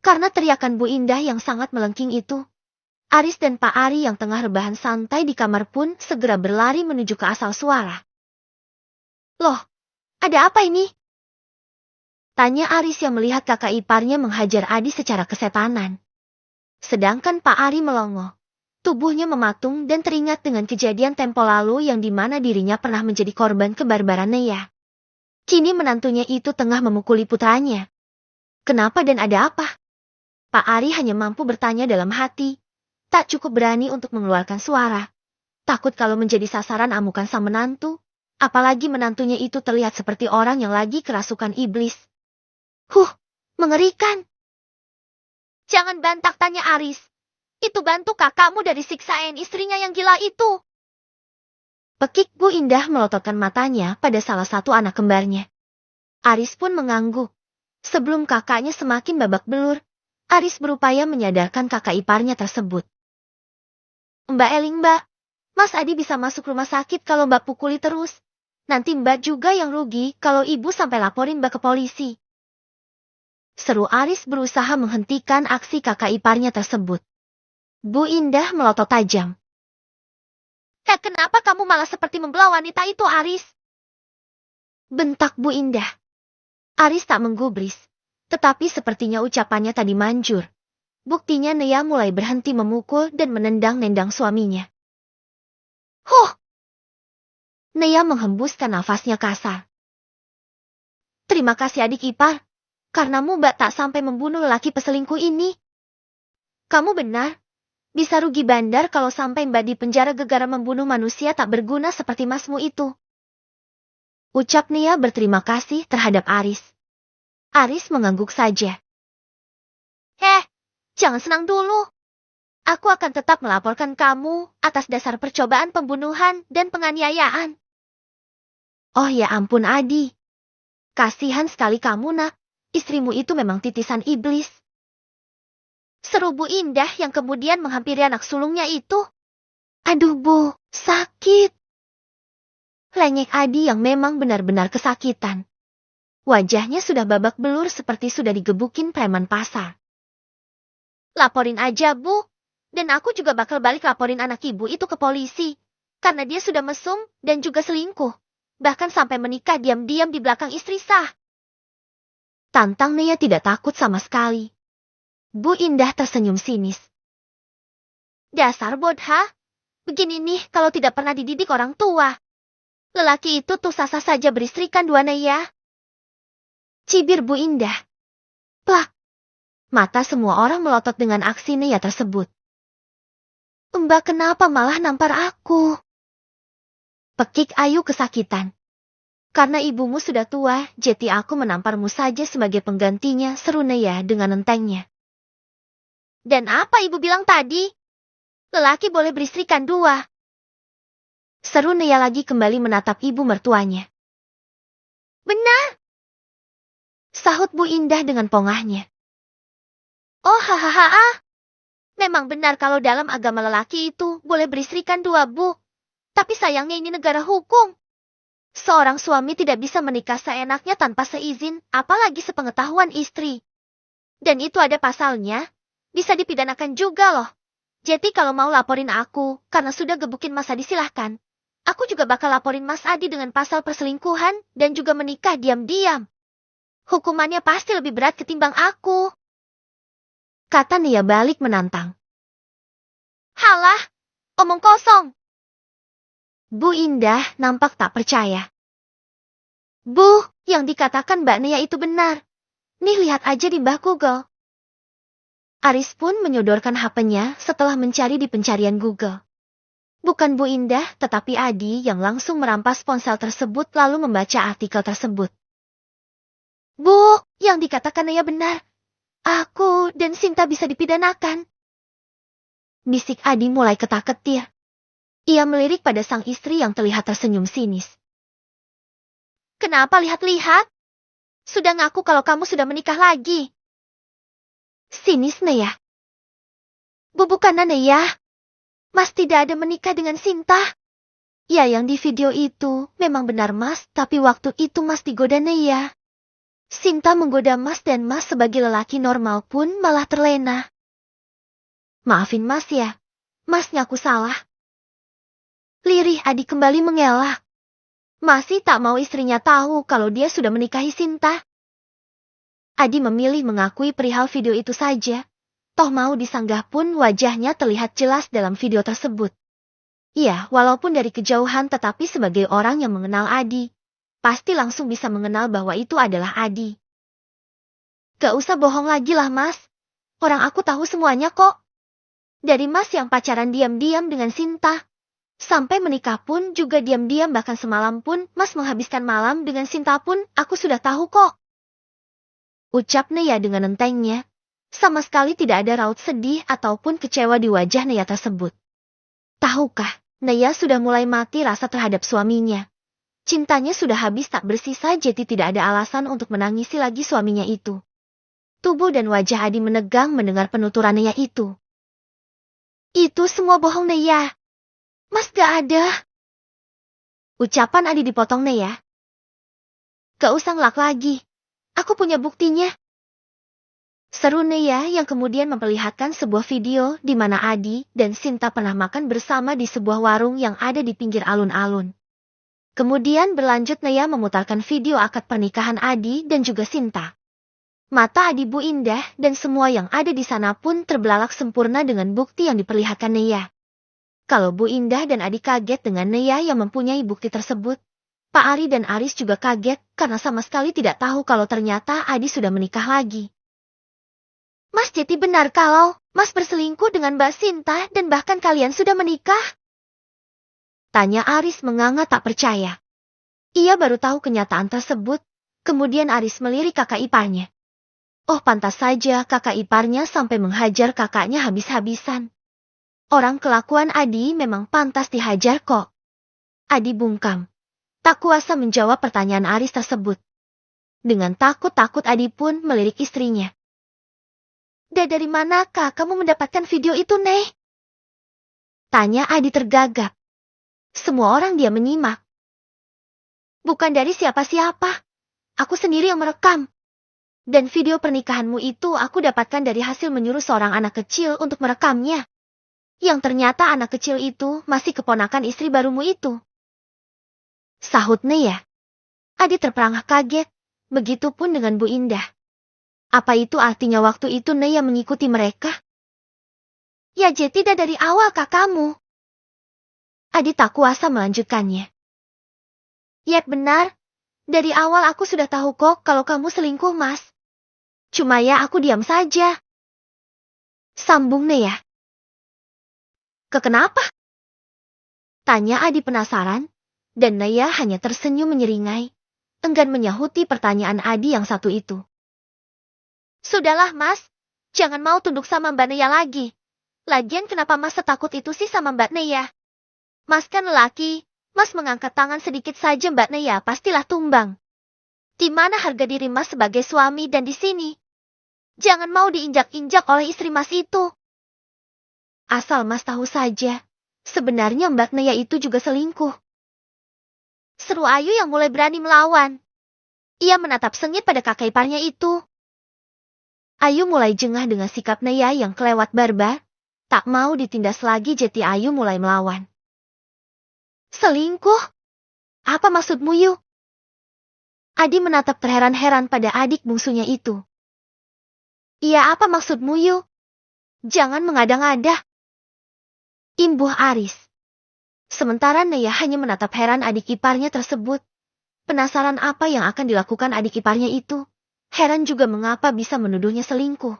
Karena teriakan Bu Indah yang sangat melengking itu, Aris dan Pak Ari yang tengah rebahan santai di kamar pun segera berlari menuju ke asal suara. Loh, ada apa ini? Tanya Aris yang melihat kakak iparnya menghajar Adi secara kesetanan. Sedangkan Pak Ari melongo. Tubuhnya mematung dan teringat dengan kejadian tempo lalu yang dimana dirinya pernah menjadi korban kebarbaran Nea. Kini menantunya itu tengah memukuli putranya. Kenapa dan ada apa? Pak Ari hanya mampu bertanya dalam hati. Tak cukup berani untuk mengeluarkan suara. Takut kalau menjadi sasaran amukan sang menantu. Apalagi menantunya itu terlihat seperti orang yang lagi kerasukan iblis. Mengerikan. Jangan bantah, tanya Aris. Itu bantu kakakmu dari siksaan istrinya yang gila itu. Pekik Bu Indah melototkan matanya pada salah satu anak kembarnya. Aris pun mengangguk. Sebelum kakaknya semakin babak belur, Aris berupaya menyadarkan kakak iparnya tersebut. Mbak Eling, Mbak. Mas Adi bisa masuk rumah sakit kalau Mbak pukuli terus. Nanti Mbak juga yang rugi kalau Ibu sampai laporin Mbak ke polisi. Seru Aris berusaha menghentikan aksi kakak iparnya tersebut. Bu Indah melotot tajam. Kenapa kamu malah seperti membelah wanita itu, Aris? Bentak Bu Indah. Aris tak menggubris. Tetapi sepertinya ucapannya tadi manjur. Buktinya Nea mulai berhenti memukul dan menendang-nendang suaminya. Nea menghembuskan nafasnya kasar. Terima kasih adik ipar. Karenamu Mbak tak sampai membunuh lelaki peselingkuh ini. Kamu benar. Bisa rugi bandar kalau sampai Mbak di penjara gegara membunuh manusia tak berguna seperti masmu itu. Ucap Nea berterima kasih terhadap Aris. Aris mengangguk saja. Jangan senang dulu. Aku akan tetap melaporkan kamu atas dasar percobaan pembunuhan dan penganiayaan. Oh ya ampun Adi. Kasihan sekali kamu nak. Istrimu itu memang titisan iblis. Seru Bu Indah yang kemudian menghampiri anak sulungnya itu. Aduh Bu, sakit. Lengek Adi yang memang benar-benar kesakitan. Wajahnya sudah babak belur seperti sudah digebukin preman pasar. Laporin aja Bu, dan aku juga bakal balik laporin anak ibu itu ke polisi. Karena dia sudah mesum dan juga selingkuh. Bahkan sampai menikah diam-diam di belakang istri sah. Tantang Nea tidak takut sama sekali. Bu Indah tersenyum sinis. Dasar bodha. Begini nih kalau tidak pernah dididik orang tua. Lelaki itu tuh sah-sah saja beristrikan dua Nea. Cibir Bu Indah. Plak. Mata semua orang melotot dengan aksi Nea tersebut. Mbak kenapa malah nampar aku? Pekik Ayu kesakitan. Karena ibumu sudah tua, jadi aku menamparmu saja sebagai penggantinya, seru Nea dengan entengnya. Dan apa ibu bilang tadi? Lelaki boleh beristrikan dua. Seru Nea lagi kembali menatap ibu mertuanya. Benar. Sahut Bu Indah dengan pongahnya. Oh hahaha. Memang benar kalau dalam agama lelaki itu boleh beristrikan dua Bu. Tapi sayangnya ini negara hukum. Seorang suami tidak bisa menikah seenaknya tanpa seizin, apalagi sepengetahuan istri. Dan itu ada pasalnya, bisa dipidanakan juga loh. Jadi kalau mau laporin aku, karena sudah gebukin Mas Adi silahkan. Aku juga bakal laporin Mas Adi dengan pasal perselingkuhan dan juga menikah diam-diam. Hukumannya pasti lebih berat ketimbang aku. Kata Nea balik menantang. Halah, omong kosong. Bu Indah nampak tak percaya. Bu, yang dikatakan Mbak Nea itu benar. Nih lihat aja di Mbah Google. Aris pun menyodorkan HP-nya setelah mencari di pencarian Google. Bukan Bu Indah, tetapi Adi yang langsung merampas ponsel tersebut lalu membaca artikel tersebut. Bu, yang dikatakan Nea benar. Aku dan Sinta bisa dipidanakan. Bisik Adi mulai ketak-ketir. Ia melirik pada sang istri yang terlihat tersenyum sinis. Kenapa lihat-lihat? Sudah ngaku kalau kamu sudah menikah lagi. Sinis Nea. Bu bukan Nea. Mas tidak ada menikah dengan Sinta. Ya yang di video itu memang benar Mas, tapi waktu itu Mas digoda Nea. Sinta menggoda Mas dan Mas sebagai lelaki normal pun malah terlena. Maafin Mas ya, Mas ngaku salah. Lirih Adi kembali mengelak. Masih tak mau istrinya tahu kalau dia sudah menikahi Sinta. Adi memilih mengakui perihal video itu saja. Toh mau disanggah pun wajahnya terlihat jelas dalam video tersebut. Iya, walaupun dari kejauhan tetapi sebagai orang yang mengenal Adi, pasti langsung bisa mengenal bahwa itu adalah Adi. Gak usah bohong lagi lah Mas. Orang aku tahu semuanya kok. Dari Mas yang pacaran diam-diam dengan Sinta. Sampai menikah pun juga diam-diam, bahkan semalam pun Mas menghabiskan malam dengan Sinta pun aku sudah tahu kok. Ucap Nea dengan entengnya. Sama sekali tidak ada raut sedih ataupun kecewa di wajah Nea tersebut. Tahukah, Nea sudah mulai mati rasa terhadap suaminya. Cintanya sudah habis tak bersisa, jadi tidak ada alasan untuk menangisi lagi suaminya itu. Tubuh dan wajah Adi menegang mendengar penuturan Nea itu. Itu semua bohong Nea. Mas gak ada. Ucapan Adi dipotong Nea. Gak usah ngelak lagi. Aku punya buktinya. Seru Nea yang kemudian memperlihatkan sebuah video di mana Adi dan Sinta pernah makan bersama di sebuah warung yang ada di pinggir alun-alun. Kemudian berlanjut Nea memutarkan video akad pernikahan Adi dan juga Sinta. Mata Adi, Bu Indah dan semua yang ada di sana pun terbelalak sempurna dengan bukti yang diperlihatkan Nea. Kalau Bu Indah dan Adi kaget dengan Nea yang mempunyai bukti tersebut, Pak Ari dan Aris juga kaget karena sama sekali tidak tahu kalau ternyata Adi sudah menikah lagi. Mas jadi benar kalau Mas berselingkuh dengan Mbak Sinta dan bahkan kalian sudah menikah? Tanya Aris menganga tak percaya. Ia baru tahu kenyataan tersebut, kemudian Aris melirik kakak iparnya. Oh, pantas saja kakak iparnya sampai menghajar kakaknya habis-habisan. Orang kelakuan Adi memang pantas dihajar kok. Adi bungkam. Tak kuasa menjawab pertanyaan Aris tersebut. Dengan takut-takut Adi pun melirik istrinya. Dari manakah kamu mendapatkan video itu, Neh? Tanya Adi tergagap. Semua orang dia menyimak. Bukan dari siapa-siapa. Aku sendiri yang merekam. Dan video pernikahanmu itu aku dapatkan dari hasil menyuruh seorang anak kecil untuk merekamnya. Yang ternyata anak kecil itu masih keponakan istri barumu itu. Sahut Nea. Adi terperangah kaget. Begitupun dengan Bu Indah. Apa itu artinya waktu itu Nea mengikuti mereka? Ya jadi tidak dari awal kakakmu. Adi tak kuasa melanjutkannya. Yep benar. Dari awal aku sudah tahu kok kalau kamu selingkuh Mas. Cuma ya aku diam saja. Sambung Nea. Kenapa? Tanya Adi penasaran. Dan Nea hanya tersenyum menyeringai. Enggan menyahuti pertanyaan Adi yang satu itu. Sudahlah Mas, jangan mau tunduk sama Mbak Nea lagi. Lagian kenapa Mas setakut itu sih sama Mbak Nea? Mas kan lelaki, Mas mengangkat tangan sedikit saja Mbak Nea pastilah tumbang. Di mana harga diri Mas sebagai suami dan di sini? Jangan mau diinjak-injak oleh istri Mas itu. Asal Mas tahu saja, sebenarnya Mbak Nea itu juga selingkuh. Seru Ayu yang mulai berani melawan. Ia menatap sengit pada kakak iparnya itu. Ayu mulai jengah dengan sikap Nea yang kelewat barbar. Tak mau ditindas lagi, jadi Ayu mulai melawan. Selingkuh? Apa maksudmu, Yu? Adi menatap terheran-heran pada adik bungsunya itu. Iya, apa maksudmu, Yu? Jangan mengada-ngada. Imbuh Aris. Sementara Nea hanya menatap heran adik iparnya tersebut. Penasaran apa yang akan dilakukan adik iparnya itu. Heran juga mengapa bisa menuduhnya selingkuh.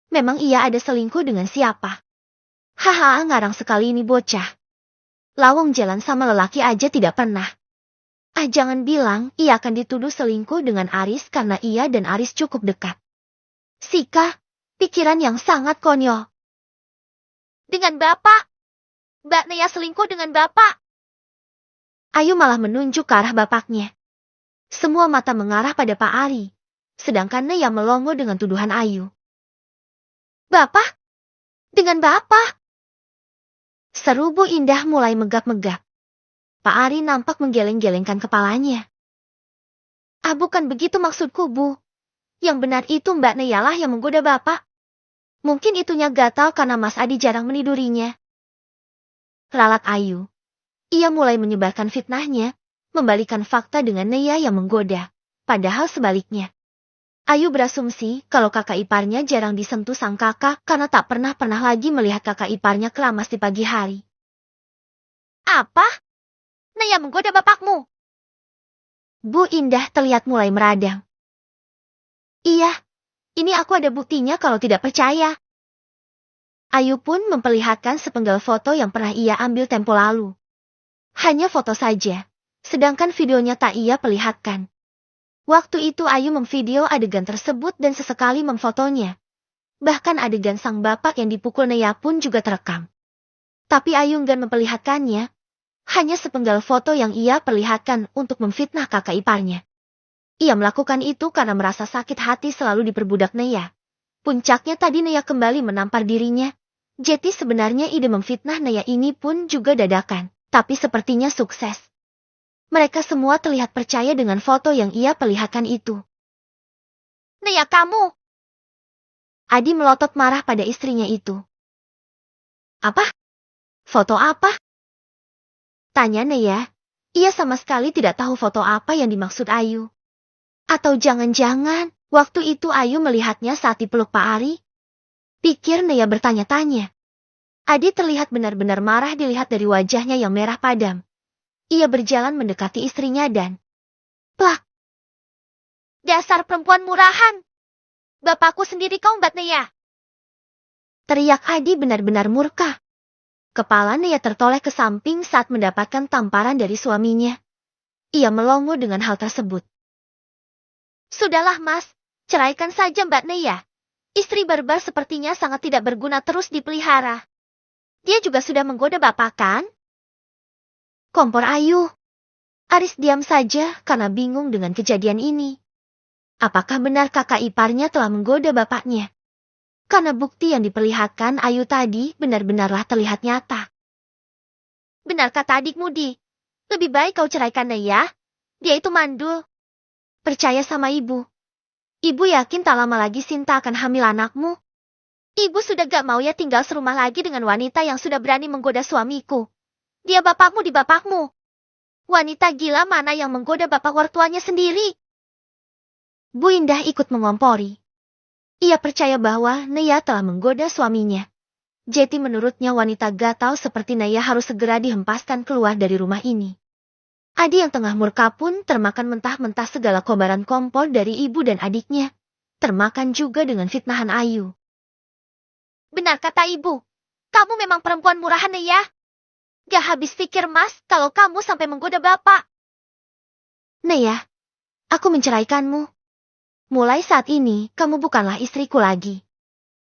Memang ia ada selingkuh dengan siapa? Haha, ngarang sekali ini bocah. Lawong jalan sama lelaki aja tidak pernah. Jangan bilang ia akan dituduh selingkuh dengan Aris karena ia dan Aris cukup dekat. Sika, pikiran yang sangat konyol. Dengan Bapak? Mbak Nea selingkuh dengan Bapak? Ayu malah menunjuk ke arah bapaknya. Semua mata mengarah pada Pak Ari. Sedangkan Nea melongo dengan tuduhan Ayu. Bapak? Dengan Bapak? Seru Bu Indah mulai megap-megap. Pak Ari nampak menggeleng-gelengkan kepalanya. Ah, bukan begitu maksudku, Bu. Yang benar itu Mbak Neyalah yang menggoda Bapak. Mungkin itunya gatal karena Mas Adi jarang menidurinya. Lalat Ayu. Ia mulai menyebarkan fitnahnya, membalikan fakta dengan Neya yang menggoda. Padahal sebaliknya. Ayu berasumsi kalau kakak iparnya jarang disentuh sang kakak karena tak pernah lagi melihat kakak iparnya keramas di pagi hari. Apa? Neya menggoda bapakmu? Bu Indah terlihat mulai meradang. Iya, ini aku ada buktinya kalau tidak percaya. Ayu pun memperlihatkan sepenggal foto yang pernah ia ambil tempo lalu. Hanya foto saja, sedangkan videonya tak ia perlihatkan. Waktu itu Ayu memvideo adegan tersebut dan sesekali memfotonya. Bahkan adegan sang bapak yang dipukul Neya pun juga terekam. Tapi Ayu enggan memperlihatkannya. Hanya sepenggal foto yang ia perlihatkan untuk memfitnah kakak iparnya. Ia melakukan itu karena merasa sakit hati selalu diperbudak Neya. Puncaknya tadi Neya kembali menampar dirinya. Jadi sebenarnya ide memfitnah Neya ini pun juga dadakan, tapi sepertinya sukses. Mereka semua terlihat percaya dengan foto yang ia perlihatkan itu. Neya, kamu! Adi melotot marah pada istrinya itu. Apa? Foto apa? Tanya Neya. Ia sama sekali tidak tahu foto apa yang dimaksud Ayu. Atau jangan-jangan waktu itu Ayu melihatnya saat dipeluk Pak Ari? Pikir Neya bertanya-tanya. Adi terlihat benar-benar marah dilihat dari wajahnya yang merah padam. Ia berjalan mendekati istrinya dan plak. Dasar perempuan murahan. Bapakku sendiri kau Mbak Neya. Teriak Adi benar-benar murka. Kepala Neya tertoleh ke samping saat mendapatkan tamparan dari suaminya. Ia melongo dengan hal tersebut. Sudahlah Mas, ceraikan saja Mbak Neya. Istri barbar sepertinya sangat tidak berguna terus dipelihara. Dia juga sudah menggoda Bapak kan? Kompor Ayu. Aris diam saja karena bingung dengan kejadian ini. Apakah benar kakak iparnya telah menggoda bapaknya? Karena bukti yang diperlihatkan Ayu tadi benar-benarlah terlihat nyata. Benar kata adikmu Di. Lebih baik kau ceraikan Neya. Dia itu mandul. Percaya sama ibu. Ibu yakin tak lama lagi Sinta akan hamil anakmu. Ibu sudah gak mau ya tinggal serumah lagi dengan wanita yang sudah berani menggoda suamiku. Dia bapakmu di bapakmu. Wanita gila mana yang menggoda bapak mertuanya sendiri? Bu Indah ikut mengompori. Ia percaya bahwa Neya telah menggoda suaminya. Jadi menurutnya wanita gatal seperti Neya harus segera dihempaskan keluar dari rumah ini. Adi yang tengah murka pun termakan mentah-mentah segala kobaran kompor dari ibu dan adiknya. Termakan juga dengan fitnahan Ayu. Benar kata ibu. Kamu memang perempuan murahan Neya. Gak habis pikir Mas kalau kamu sampai menggoda bapak. Neya, aku menceraikanmu. Mulai saat ini kamu bukanlah istriku lagi.